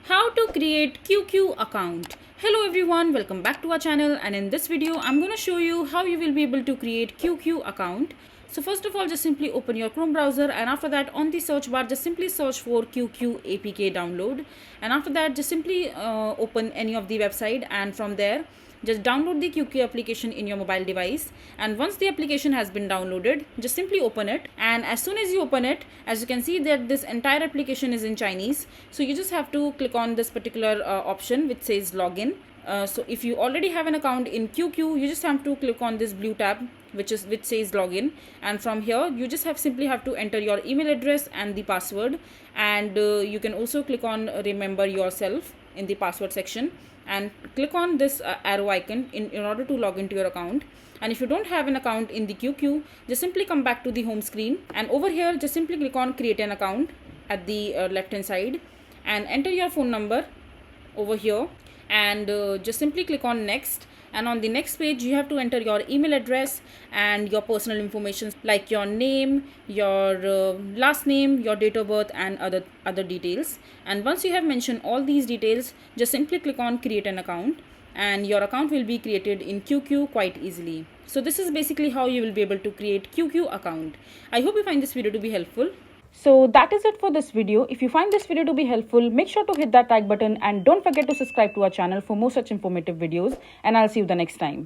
How to create QQ account. Hello everyone, welcome back to our channel, and in this video I'm going to show you how you will be able to create QQ account. So first of all, just simply open your Chrome browser, and after that on the search bar just simply search for QQ APK download, and after that just simply open any of the website, and from there just download the QQ application in your mobile device. And once the application has been downloaded, just simply open it, and as soon as you open it, as you can see that this entire application is in Chinese, so you just have to click on this particular option which says login. So if you already have an account in QQ, you just have to click on this blue tab which says login, and from here you just simply have to enter your email address and the password, and you can also click on remember yourself in the password section, and click on this arrow icon in order to log into your account. And if you don't have an account in the QQ, just simply come back to the home screen, and over here just simply click on create an account at the left hand side, and enter your phone number over here, and just simply click on next. And on the next page you have to enter your email address and your personal information like your name, your last name, your date of birth, and other details. And once you have mentioned all these details, just simply click on create an account, and your account will be created in QQ quite easily. So this is basically how you will be able to create QQ account. I hope you find this video to be helpful. So that is it for this video. If you find this video to be helpful, make sure to hit that like button, and don't forget to subscribe to our channel for more such informative videos, and I'll see you the next time.